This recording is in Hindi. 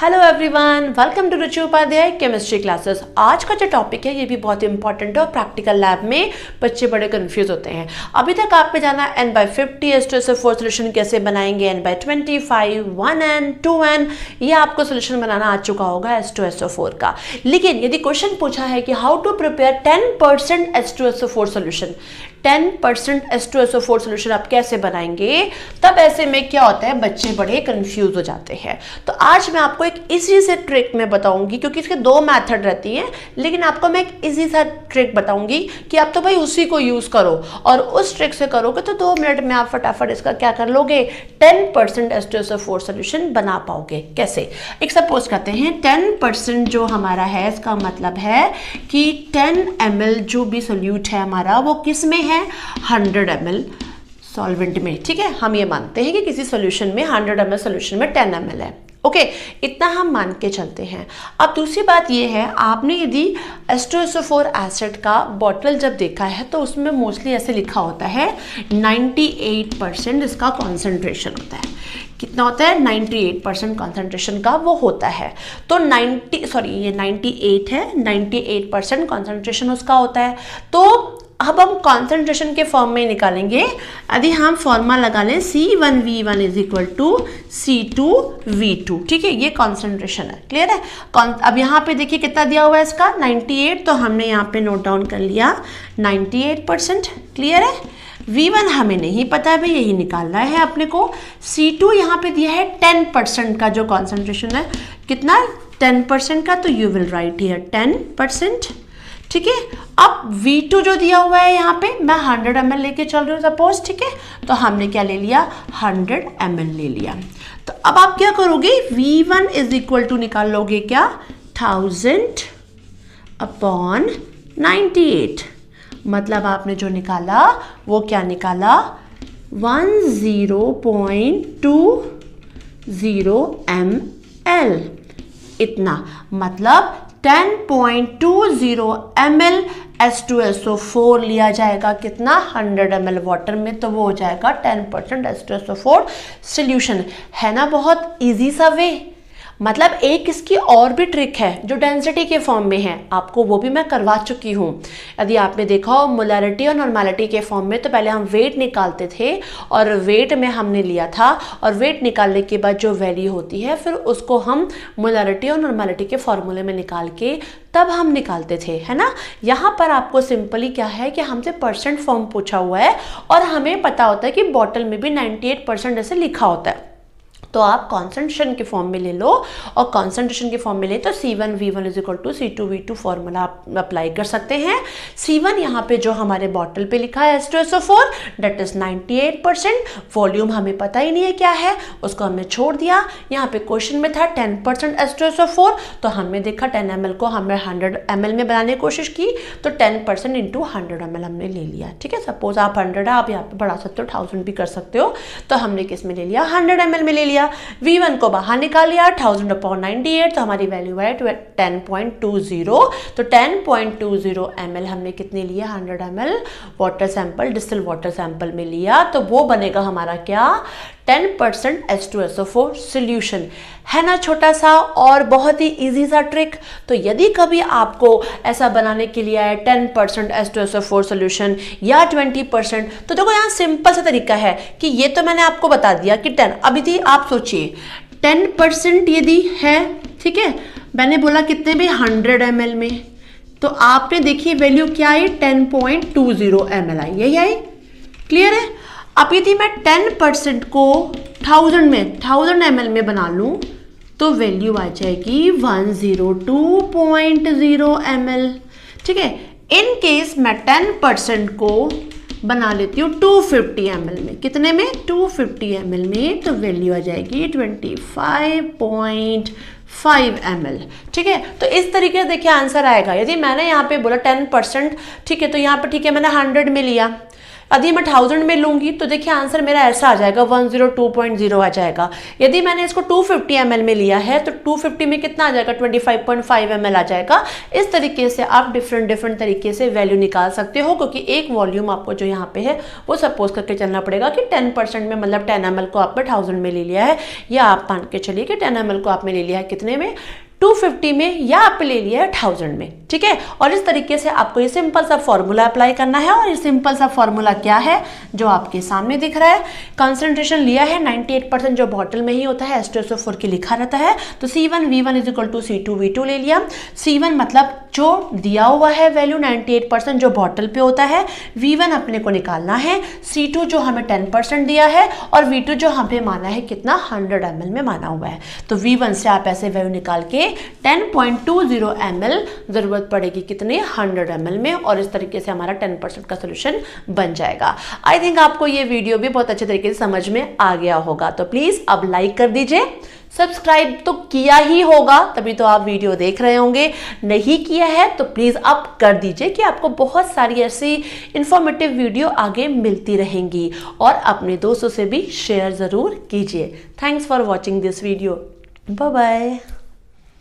Hello everyone, welcome to Ruchi Upadhyay chemistry classes. आज का जो टॉपिक है ये भी बहुत इंपॉर्टेंट है और प्रैक्टिकल लैब में बच्चे बड़े कंफ्यूज होते हैं। अभी तक आपने जाना n/50 H2SO4 सोल्यूशन कैसे बनाएंगे, n/25, 1n, 2n, ये आपको सोल्यूशन बनाना आ चुका होगा H2SO4 का। लेकिन यदि क्वेश्चन पूछा है कि how to prepare 10% H2SO4 solution, 10% H2SO4 solution आप कैसे बनाएंगे, तब ऐसे में क्या होता है, बच्चे बड़े कंफ्यूज हो जाते हैं। तो आज मैं आपको एक इजी से ट्रिक में बताऊंगी, क्योंकि इसके दो मेथड रहती हैं, लेकिन आपको मैं एक इजी सा ट्रिक बताऊंगी कि आप तो भाई उसी को यूज करो और उस ट्रिक से करोगे तो 2 मिनट में आप फटाफट इसका क्या कर लोगे, 10% H2SO4 सोल्यूशन बना पाओगे। कैसे? एक सपोज करते हैं 10% जो हमारा है, इसका मतलब है कि 10 ml जो भी सोल्यूट है हमारा वो किस में है, 100 ml सॉल्वेंट में। ठीक है, हम ये मानते हैं कि किसी सॉल्यूशन में 100 ml सॉल्यूशन में 10 ml है। ओके, इतना हम मान के चलते हैं। अब दूसरी बात ये है, आपने यदि H2SO4 एसिड का बॉटल जब देखा है तो उसमें मोस्टली ऐसे लिखा होता है 98% इसका कॉन्सेंट्रेशन होता है। कितना होता है? 98% कॉन्सेंट्रेशन का वो होता है। तो 98 है, 98% कॉन्सेंट्रेशन उसका होता है। तो अब हम कॉन्सेंट्रेशन के फॉर्म में निकालेंगे। यदि हम फॉर्मूला लगा लें C1V1 is equal to C2V2, ठीक है, ये कॉन्सेंट्रेशन है। क्लियर है? अब यहाँ पे देखिए कितना दिया हुआ है इसका, 98, तो हमने यहाँ पे नोट डाउन कर लिया 98%। क्लियर है? V1 हमें नहीं पता है भाई, यही निकालना है अपने को। C2 यहाँ पे दिया है 10% का जो कॉन्सेंट्रेशन है, कितना, 10% का, तो यू विल राइट हियर 10%। ठीक है, अब V2 जो दिया हुआ है यहाँ पे, मैं 100 ml लेके चल रही हूँ सपोज। ठीक है, तो हमने क्या ले लिया, 100 ml ले लिया। तो अब आप क्या करोगे, V1 इज इक्वल टू निकाल लोगे क्या, 1000 अपॉन 98, मतलब आपने जो निकाला वो क्या निकाला, 10.20 ml। इतना मतलब 10.20 ml H2SO4 लिया जाएगा, कितना, 100 ml वाटर में, तो वो हो जाएगा 10% H2SO4 सोल्यूशन। है ना बहुत इजी सा वे। मतलब एक इसकी और भी ट्रिक है जो डेंसिटी के फॉर्म में है, आपको वो भी मैं करवा चुकी हूँ। यदि आपने देखा हो मोलैरिटी और नॉर्मेलिटी के फॉर्म में, तो पहले हम वेट निकालते थे और वेट में हमने लिया था, और वेट निकालने के बाद जो वैल्यू होती है फिर उसको हम मोलैरिटी और नॉर्मेलिटी के फॉर्मूले में निकाल के तब हम निकालते थे, है ना। यहाँ पर आपको सिंपली क्या है कि हमसे परसेंट फॉर्म पूछा हुआ है और हमें पता होता है कि बॉटल में भी 98% ऐसे लिखा होता है। तो आप कॉन्सेंट्रेशन के फॉर्म में ले लो, और कॉन्सेंट्रेशन के फॉर्म में ले तो C1V1 is equal to C2V2 formula आप अप्लाई कर सकते हैं। C1 यहाँ पे जो हमारे बॉटल पे लिखा है H2SO4 डेट इज 98%, वॉल्यूम हमें पता ही नहीं है क्या है, उसको हमने छोड़ दिया। यहाँ पे क्वेश्चन में था 10% H2SO4, तो हमने देखा 10 ml को हमने 100 ml में बनाने की कोशिश की, तो 10% इंटू 100 ml हमने ले लिया। ठीक है, सपोज आप 100 है, आप यहाँ पे बढ़ा सकते हो, 1000 भी कर सकते हो, तो हमने किस में ले लिया, 100 ml में ले लिया। V1 को बाहर निकाल लिया, 1000 अपॉन 98, तो हमारी वैल्यू है 10.20। तो 10.20 ml हमने कितने लिए, 100 ml water sample, distil water sample में लिया, तो वो बनेगा हमारा क्या, 10% H2SO4 सोल्यूशन। है ना छोटा सा और बहुत ही इजी सा ट्रिक। तो यदि कभी आपको ऐसा बनाने के लिए आए 10% H2SO4 सोल्यूशन या 20%, तो देखो यहाँ सिंपल सा तरीका है कि ये तो मैंने आपको बता दिया कि 10, अभी थी आप सोचिए 10% यदि है, ठीक है, मैंने बोला कितने में, 100 ml में, तो आपने देखिए वैल्यू क्या आई, 10.20 ml आई, यही आई। क्लियर है? अब यदि मैं 10% को 1000 ml में बना लूं तो वैल्यू आ जाएगी 102.0 ml। ठीक है, इन केस मैं 10% को बना लेती हूँ 250 ml में, कितने में, 250 ml में, तो वैल्यू आ जाएगी 25.5 ml। ठीक है, तो इस तरीके से देखिए आंसर आएगा। यदि मैंने यहाँ पे बोला 10%, ठीक है, तो यहाँ पे ठीक है मैंने 100 में लिया, यदि मैं 1000 में लूंगी तो देखिए आंसर मेरा ऐसा आ जाएगा 102.0 आ जाएगा। यदि मैंने इसको 250 ml में लिया है तो 250 में कितना आ जाएगा 25.5 ml आ जाएगा। इस तरीके से आप डिफरेंट तरीके से वैल्यू निकाल सकते हो, क्योंकि एक वॉल्यूम आपको जो यहाँ पे है वो सपोज करके चलना पड़ेगा कि 10% में, मतलब 10 ml को आपने 1000 में ले लिया है, या आप मान के चलिए कि 10 ml को आपने ले लिया है कितने में 250 में, या आप ले लिया है 1000 में, ठीक है। और इस तरीके से आपको ये सिंपल सा फॉर्मूला अप्लाई करना है। और ये सिंपल सा फॉर्मूला क्या है जो आपके सामने दिख रहा है, कंसंट्रेशन लिया है 98% जो बॉटल में ही होता है, H2SO4 की लिखा रहता है, तो C1V1 is equal to C2V2 ले लिया। C1 मतलब जो दिया हुआ है वैल्यू 98% जो बॉटल पे होता है, V1 अपने को निकालना है, C2 जो हमें 10% दिया है, और V2 जो हमें माना है कितना 100 ml में माना हुआ है। तो V1 से आप ऐसे वैल्यू निकाल के 10.20 ml जरूरत पड़ेगी कितने 100 ml में, और इस तरीके से हमारा 10% का सोल्यूशन बन जाएगा। आई थिंक आपको ये वीडियो भी बहुत अच्छे तरीके से समझ में आ गया होगा। तो प्लीज अब लाइक कर दीजिए, सब्सक्राइब तो किया ही होगा तभी तो आप वीडियो देख रहे होंगे, नहीं किया है तो प्लीज अब कर दीजिए कि आपको बहुत सारी ऐसी इंफॉर्मेटिव वीडियो आगे मिलती रहेंगी, और अपने दोस्तों से भी शेयर जरूर कीजिए। Thanks for watching this video, bye bye.